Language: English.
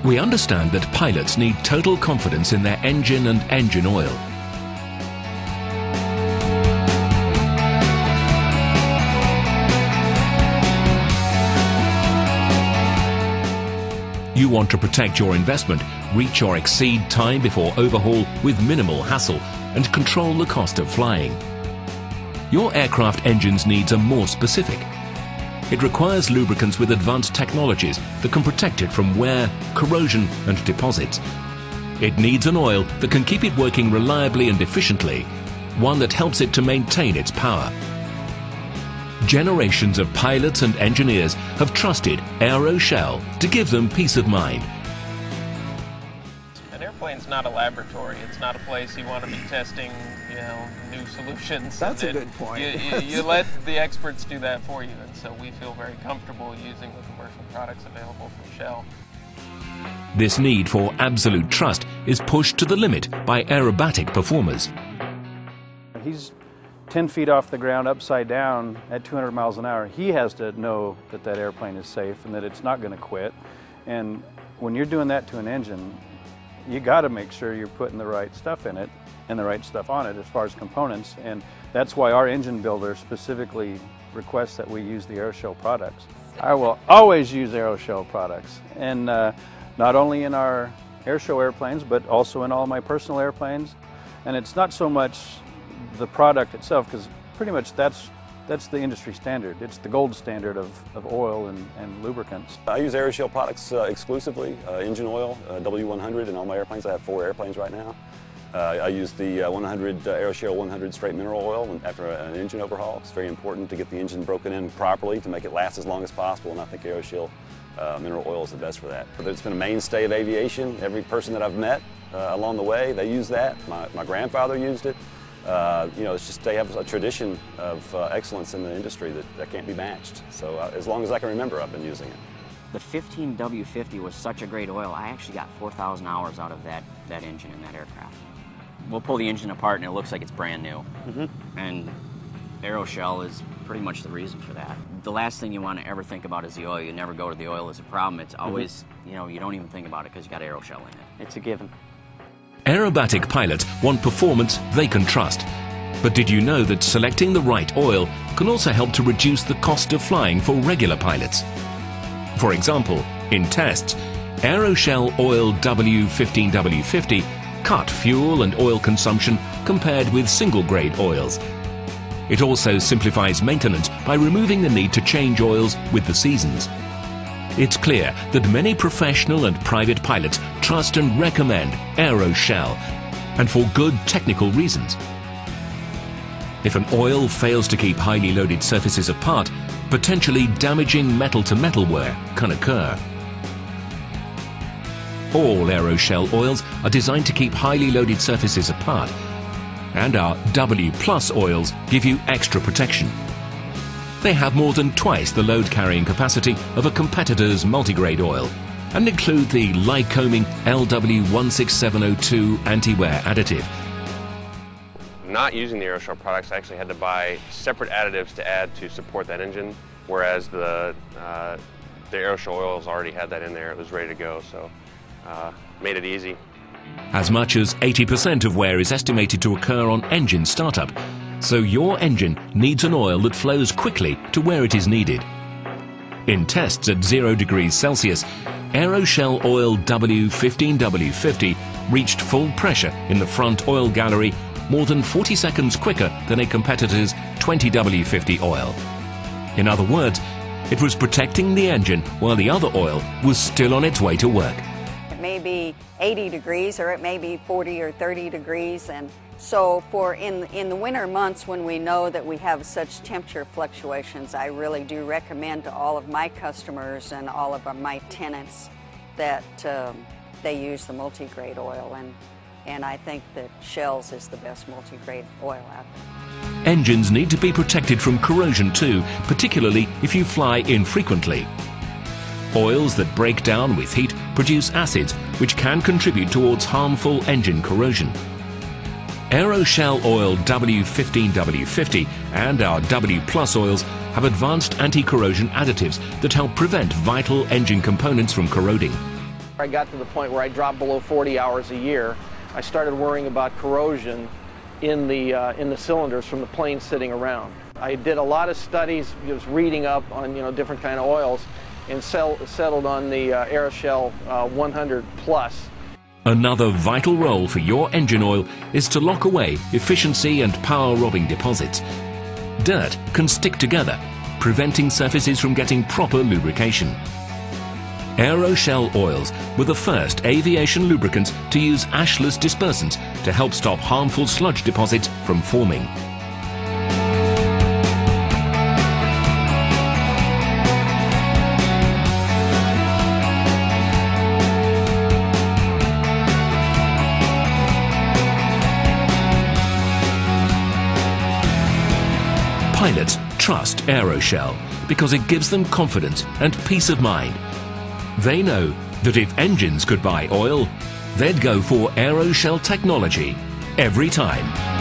We understand that pilots need total confidence in their engine and engine oil. You want to protect your investment, reach or exceed time before overhaul with minimal hassle, and control the cost of flying. Your aircraft engine's needs are more specific. It requires lubricants with advanced technologies that can protect it from wear, corrosion, and deposits. It needs an oil that can keep it working reliably and efficiently, one that helps it to maintain its power. Generations of pilots and engineers have trusted AeroShell to give them peace of mind. An airplane's not a laboratory. It's not a place you want to be testing, new solutions. That's a good point. You let the experts do that for you, and so we feel very comfortable using the commercial products available from Shell. This need for absolute trust is pushed to the limit by aerobatic performers. He's 10 feet off the ground, upside down at 200 miles an hour. He has to know that that airplane is safe and that it's not going to quit. And when you're doing that to an engine, you got to make sure you're putting the right stuff in it and the right stuff on it as far as components. And that's why our engine builder specifically requests that we use the AeroShell products. I will always use AeroShell products, and not only in our airshow airplanes, but also in all my personal airplanes. And it's not so much the product itself, because pretty much that's the industry standard. It's the gold standard of oil and lubricants. I use AeroShell products exclusively, engine oil, W100 in all my airplanes. I have 4 airplanes right now. I use the AeroShell 100 straight mineral oil after an engine overhaul. It's very important to get the engine broken in properly to make it last as long as possible, and I think AeroShell mineral oil is the best for that. But it's been a mainstay of aviation. Every person that I've met along the way, they use that. My grandfather used it. It's just they have a tradition of excellence in the industry that can't be matched. So as long as I can remember, I've been using it. The 15W50 was such a great oil. I actually got 4,000 hours out of that engine in that aircraft. We'll pull the engine apart and it looks like it's brand new. And AeroShell is pretty much the reason for that. The last thing you want to ever think about is the oil. You never go to the oil as a problem. It's always, you don't even think about it because you got AeroShell in it. It's a given. Aerobatic pilots want performance they can trust. But did you know that selecting the right oil can also help to reduce the cost of flying for regular pilots? For example, in tests, AeroShell Oil W15W-50 cut fuel and oil consumption compared with single-grade oils. It also simplifies maintenance by removing the need to change oils with the seasons. It's clear that many professional and private pilots trust and recommend AeroShell, and for good technical reasons. If an oil fails to keep highly loaded surfaces apart, potentially damaging metal-to-metal wear can occur. All AeroShell oils are designed to keep highly loaded surfaces apart, and our W+ oils give you extra protection. They have more than twice the load-carrying capacity of a competitor's multigrade oil and include the Lycoming LW16702 anti-wear additive. Not using the AeroShell products, I actually had to buy separate additives to add to support that engine, whereas the AeroShell oils already had that in there. It was ready to go, so made it easy. As much as 80% of wear is estimated to occur on engine startup, so your engine needs an oil that flows quickly to where it is needed. In tests at 0 degrees Celsius, AeroShell Oil W15W-50 reached full pressure in the front oil gallery more than 40 seconds quicker than a competitor's 20W50 oil. In other words, it was protecting the engine while the other oil was still on its way to work. It may be 80 degrees or it may be 40 or 30 degrees, and so in the winter months when we know that we have such temperature fluctuations, I really do recommend to all of my customers and all of my tenants that they use the multi-grade oil, and I think that Shell's is the best multi-grade oil out there. Engines need to be protected from corrosion too, particularly if you fly infrequently. Oils that break down with heat produce acids which can contribute towards harmful engine corrosion. AeroShell Oil W15W-50 and our W+ oils have advanced anti-corrosion additives that help prevent vital engine components from corroding. I got to the point where I dropped below 40 hours a year. I started worrying about corrosion in the cylinders from the planes sitting around. I did a lot of studies, just reading up on different kind of oils, and settled on the AeroShell 100 Plus. Another vital role for your engine oil is to lock away efficiency and power-robbing deposits. Dirt can stick together, preventing surfaces from getting proper lubrication. AeroShell oils were the first aviation lubricants to use ashless dispersants to help stop harmful sludge deposits from forming. Pilots trust AeroShell because it gives them confidence and peace of mind. They know that if engines could buy oil, they'd go for AeroShell technology every time.